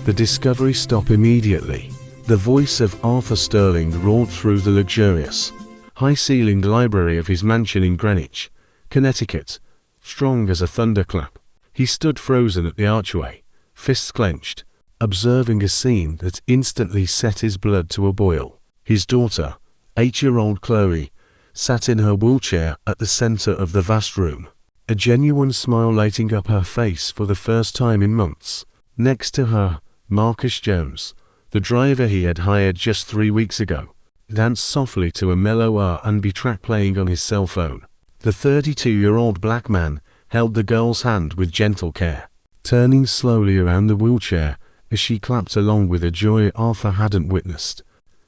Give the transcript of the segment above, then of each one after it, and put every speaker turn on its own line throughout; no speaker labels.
The discovery stopped immediately. The voice of Arthur Sterling roared through the luxurious, high-ceilinged library of his mansion in Greenwich, Connecticut, strong as a thunderclap. He stood frozen at the archway, fists clenched, observing a scene that instantly set his blood to a boil. His daughter, 8-year-old Chloe, sat in her wheelchair at the center of the vast room, a genuine smile lighting up her face for the first time in months. Next to her, Marcus Jones, the driver he had hired just 3 weeks ago, danced softly to a mellow R&B track playing on his cell phone. The 32-year-old black man held the girl's hand with gentle care, turning slowly around the wheelchair as she clapped along with a joy Arthur hadn't witnessed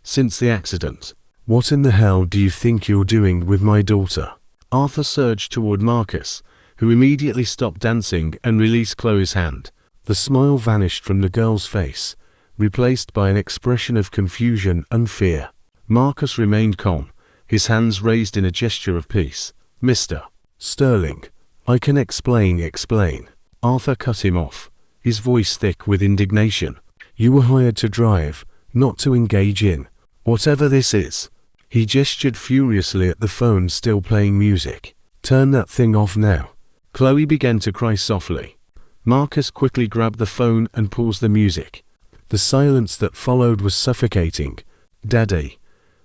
since the accident. "What in the hell do you think you're doing with my daughter?" Arthur surged toward Marcus, who immediately stopped dancing and released Chloe's hand. The smile vanished from the girl's face, replaced by an expression of confusion and fear. Marcus remained calm, his hands raised in a gesture of peace. "Mr. Sterling, I can explain." Arthur cut him off, his voice thick with indignation. "You were hired to drive, not to engage in whatever this is." He gestured furiously at the phone still playing music. "Turn that thing off now." Chloe began to cry softly. Marcus quickly grabbed the phone and paused the music. The silence that followed was suffocating. "Daddy,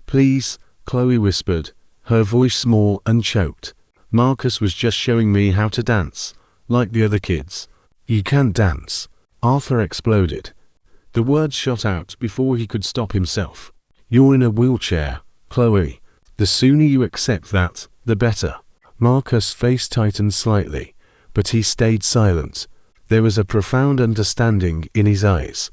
please," Chloe whispered, her voice small and choked. "Marcus was just showing me how to dance, like the other kids." "You can't dance," Arthur exploded. The words shot out before he could stop himself. "You're in a wheelchair, Chloe. The sooner you accept that, the better." Marcus' face tightened slightly, but he stayed silent. There was a profound understanding in his eyes,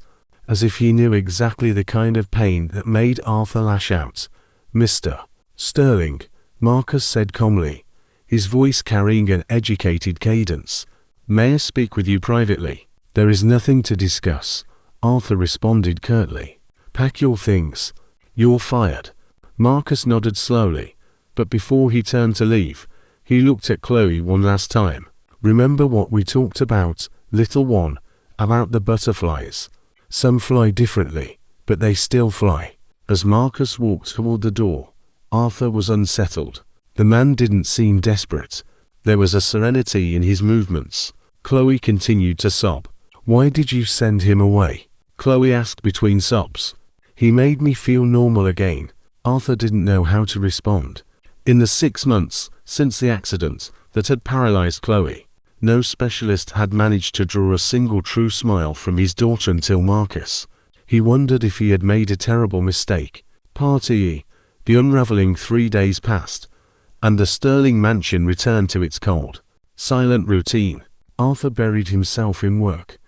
as if he knew exactly the kind of pain that made Arthur lash out. "Mr. Sterling," Marcus said calmly, his voice carrying an educated cadence, "may I speak with you privately?" "There is nothing to discuss," Arthur responded curtly. "Pack your things. You're fired." Marcus nodded slowly, but before he turned to leave, he looked at Chloe one last time. "Remember what we talked about, little one, about the butterflies. Some fly differently, but they still fly." As Marcus walked toward the door, Arthur was unsettled. The man didn't seem desperate. There was a serenity in his movements. Chloe continued to sob. "Why did you send him away?" Chloe asked between sobs. "He made me feel normal again." Arthur didn't know how to respond. In the 6 months since the accident that had paralyzed Chloe, no specialist had managed to draw a single true smile from his daughter until Marcus. He wondered if he had made a terrible mistake. The unraveling 3 days passed, and the Sterling mansion returned to its cold, silent routine. Arthur buried himself in work,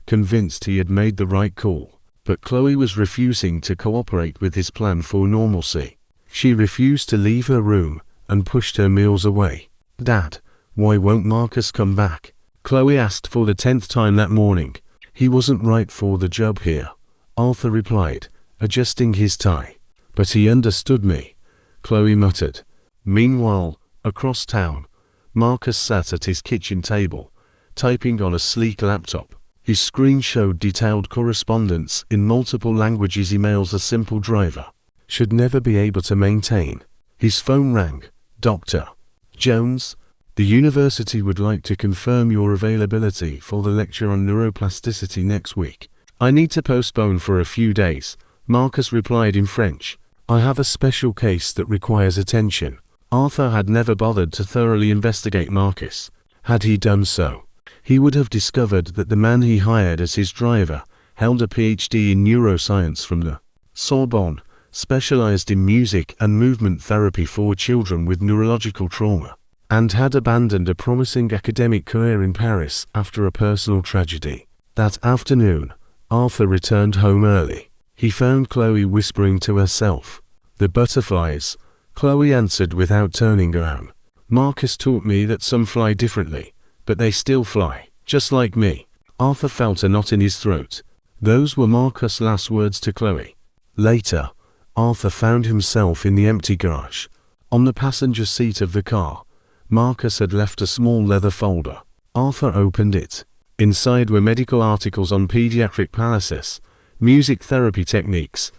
convinced he had made the right call. But Chloe was refusing to cooperate with his plan for normalcy. She refused to leave her room and pushed her meals away. "Dad, why won't Marcus come back?" Chloe asked for the 10th time that morning. "He wasn't right for the job here," Arthur replied, adjusting his tie. "But he understood me," Chloe muttered. Meanwhile, across town, Marcus sat at his kitchen table, typing on a sleek laptop. His screen showed detailed correspondence in multiple languages emails a simple driver should never be able to maintain. His phone rang. "Dr. Jones, the university would like to confirm your availability for the lecture on neuroplasticity next week." "I need to postpone for a few days," Marcus replied in French. "I have a special case that requires attention." Arthur had never bothered to thoroughly investigate Marcus. Had he done so, he would have discovered that the man he hired as his driver held a PhD in neuroscience from the Sorbonne, specialized in music and movement therapy for children with neurological trauma, and had abandoned a promising academic career in Paris after a personal tragedy. That afternoon, Arthur returned home early. He found Chloe whispering to herself. "The butterflies," Chloe answered without turning around. "Marcus taught me that some fly differently, but they still fly, just like me." Arthur felt a knot in his throat. Those were Marcus' last words to Chloe. Later, Arthur found himself in the empty garage. On the passenger seat of the car, Marcus had left a small leather folder. Arthur opened it. Inside were medical articles on pediatric paralysis, music therapy techniques,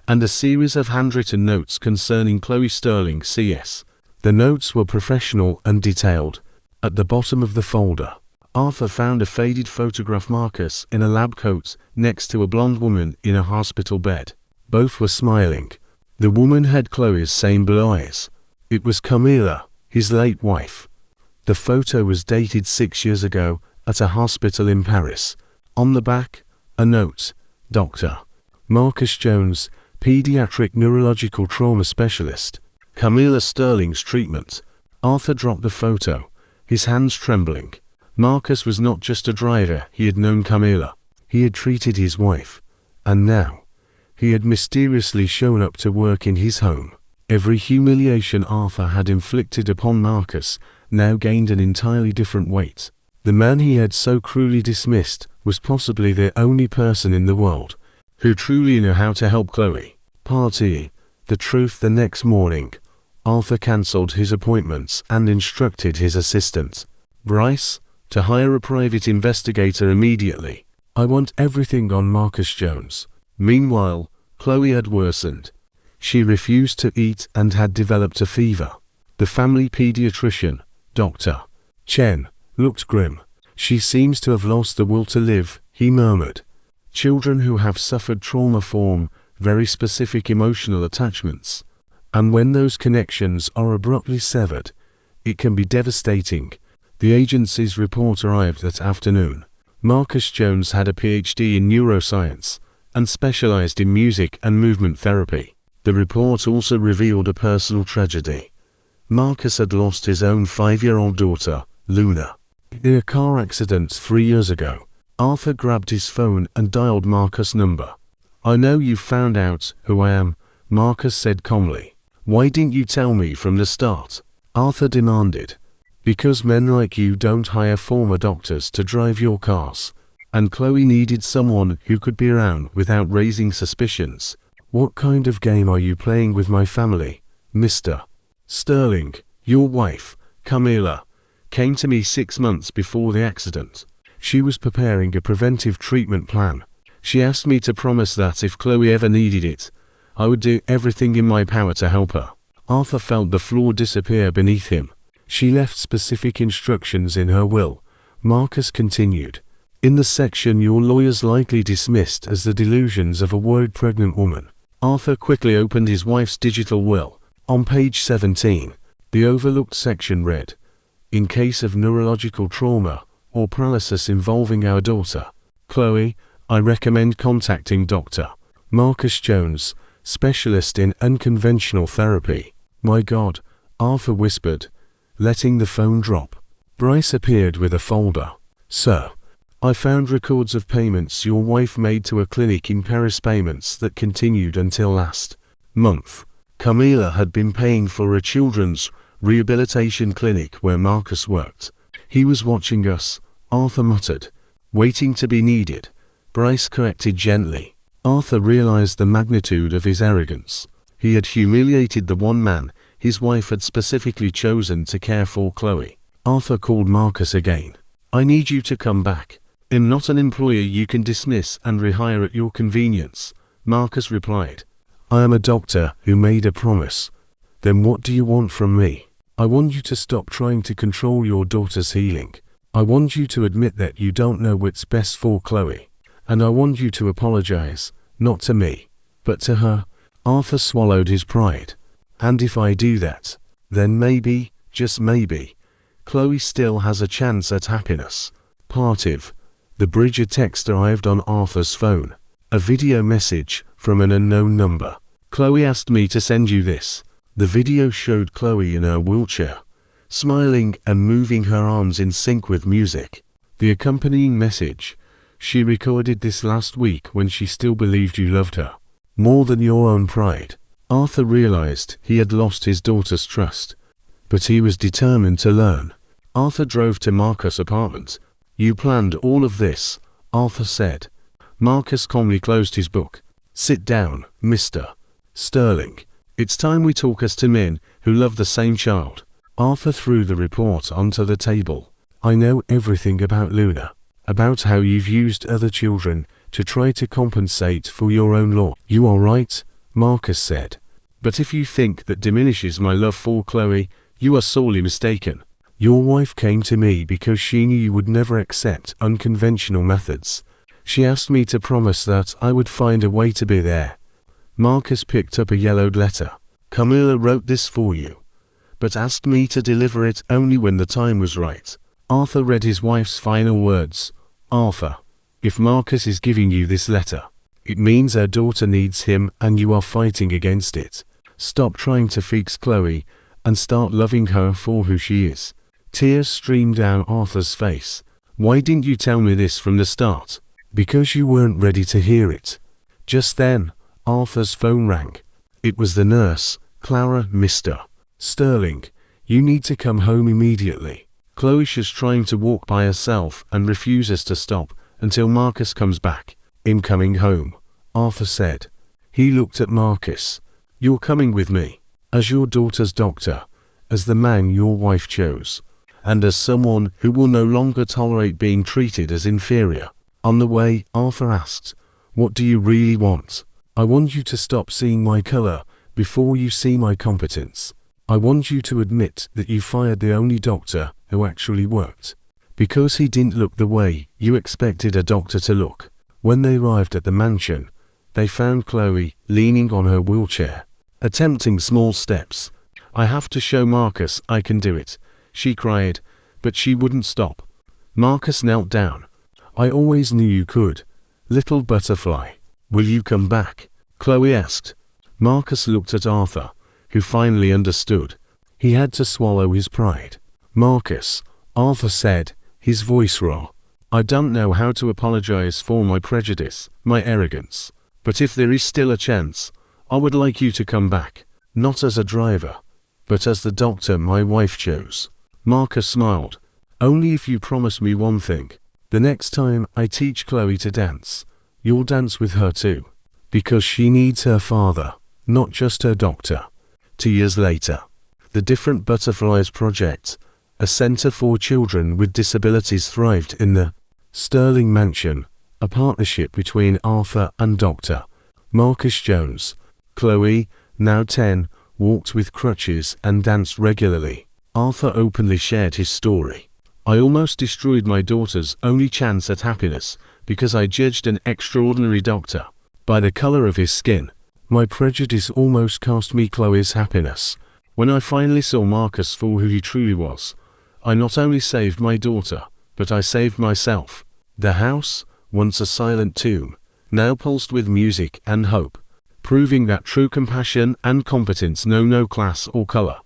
and a series of handwritten notes concerning Chloe Sterling CS. The notes were professional and detailed. At the bottom of the folder, Arthur found a faded photograph of Marcus in a lab coat next to a blonde woman in a hospital bed. Both were smiling. The woman had Chloe's same blue eyes. It was Camila, his late wife. The photo was dated 6 years ago at a hospital in Paris. On the back, a note: Dr. Marcus Jones, pediatric neurological trauma specialist. Camila Sterling's treatment. Arthur dropped the photo, his hands trembling. Marcus was not just a driver, he had known Camila. He had treated his wife. And now, he had mysteriously shown up to work in his home. Every humiliation Arthur had inflicted upon Marcus now gained an entirely different weight. The man he had so cruelly dismissed was possibly the only person in the world who truly knew how to help Chloe. Party. The truth. The next morning, Arthur cancelled his appointments and instructed his assistant, Bryce, to hire a private investigator immediately. I want everything on Marcus Jones. Meanwhile, Chloe had worsened. She refused to eat and had developed a fever. The family pediatrician, Dr. Chen, looked grim. She seems to have lost the will to live, he murmured. Children who have suffered trauma form very specific emotional attachments, and when those connections are abruptly severed, it can be devastating. The agency's report arrived that afternoon. Marcus Jones had a PhD in neuroscience and specialized in music and movement therapy. The report also revealed a personal tragedy. Marcus had lost his own 5-year-old daughter, Luna, in a car accident 3 years ago. Arthur grabbed his phone and dialed Marcus' number. I know you've found out who I am, Marcus said calmly. Why didn't you tell me from the start? Arthur demanded. Because men like you don't hire former doctors to drive your cars. And Chloe needed someone who could be around without raising suspicions. What kind of game are you playing with my family, Mr. Sterling? Your wife, Camila, came to me 6 months before the accident. She was preparing a preventive treatment plan. She asked me to promise that if Chloe ever needed it, I would do everything in my power to help her. Arthur felt the floor disappear beneath him. She left specific instructions in her will, Marcus continued. In the section your lawyers likely dismissed as the delusions of a worried pregnant woman. Arthur quickly opened his wife's digital will. On page 17, the overlooked section read, in case of neurological trauma or paralysis involving our daughter, Chloe, I recommend contacting Dr. Marcus Jones, specialist in unconventional therapy. My God, Arthur whispered, letting the phone drop. Bryce appeared with a folder. Sir, I found records of payments your wife made to a clinic in Paris, payments that continued until last month. Camila had been paying for a children's rehabilitation clinic where Marcus worked. He was watching us, Arthur muttered, waiting to be needed. Bryce corrected gently. Arthur realized the magnitude of his arrogance. He had humiliated the one man his wife had specifically chosen to care for Chloe. Arthur called Marcus again. I need you to come back. I'm not an employer you can dismiss and rehire at your convenience, Marcus replied. I am a doctor who made a promise. Then what do you want from me? I want you to stop trying to control your daughter's healing. I want you to admit that you don't know what's best for Chloe. And I want you to apologize, not to me, but to her. Arthur swallowed his pride. And if I do that, then maybe, just maybe, Chloe still has a chance at happiness. Partive. The bridge. A text arrived on Arthur's phone. A video message from an unknown number. Chloe asked me to send you this. The video showed Chloe in her wheelchair, smiling and moving her arms in sync with music. The accompanying message. She recorded this last week when she still believed you loved her more than your own pride. Arthur realized he had lost his daughter's trust, but he was determined to learn. Arthur drove to Marcus' apartment. You planned all of this, Arthur said. Marcus calmly closed his book. Sit down, Mr. Sterling. It's time we talk as to men who love the same child. Arthur threw the report onto the table. I know everything about Luna. about how you've used other children to try to compensate for your own loss. You are right, Marcus said. But if you think that diminishes my love for Chloe, you are sorely mistaken. Your wife came to me because she knew you would never accept unconventional methods. She asked me to promise that I would find a way to be there. Marcus picked up a yellowed letter. Camilla wrote this for you, but asked me to deliver it only when the time was right. Arthur read his wife's final words. Arthur, if Marcus is giving you this letter, it means our daughter needs him and you are fighting against it. Stop trying to fix Chloe and start loving her for who she is. Tears streamed down Arthur's face. Why didn't you tell me this from the start? Because you weren't ready to hear it. Just then, Arthur's phone rang. It was the nurse. Clara, Mr. Sterling, you need to come home immediately. Chloe's trying to walk by herself and refuses to stop until Marcus comes back. I'm coming home, Arthur said. He looked at Marcus. You're coming with me, as your daughter's doctor, as the man your wife chose, and as someone who will no longer tolerate being treated as inferior. On the way, Arthur asked, what do you really want? I want you to stop seeing my color before you see my competence. I want you to admit that you fired the only doctor who actually worked, because he didn't look the way you expected a doctor to look. When they arrived at the mansion, they found Chloe leaning on her wheelchair, attempting small steps. I have to show Marcus I can do it, she cried, but she wouldn't stop. Marcus knelt down. I always knew you could, little butterfly. Will you come back? Chloe asked. Marcus looked at Arthur, who finally understood. He had to swallow his pride. Marcus, Arthur said, his voice raw. I don't know how to apologize for my prejudice, my arrogance. But if there is still a chance, I would like you to come back. Not as a driver, but as the doctor my wife chose. Marcus smiled. Only if you promise me one thing. The next time I teach Chloe to dance, you'll dance with her too. Because she needs her father, not just her doctor. 2 years later, the Different Butterflies Project, a center for children with disabilities, thrived in the Sterling Mansion, a partnership between Arthur and Dr. Marcus Jones. Chloe, now 10, walked with crutches and danced regularly. Arthur openly shared his story. I almost destroyed my daughter's only chance at happiness because I judged an extraordinary doctor by the color of his skin. My prejudice almost cost me Chloe's happiness. When I finally saw Marcus for who he truly was, I not only saved my daughter, but I saved myself. The house, once a silent tomb, now pulsed with music and hope, proving that true compassion and competence know no class or color.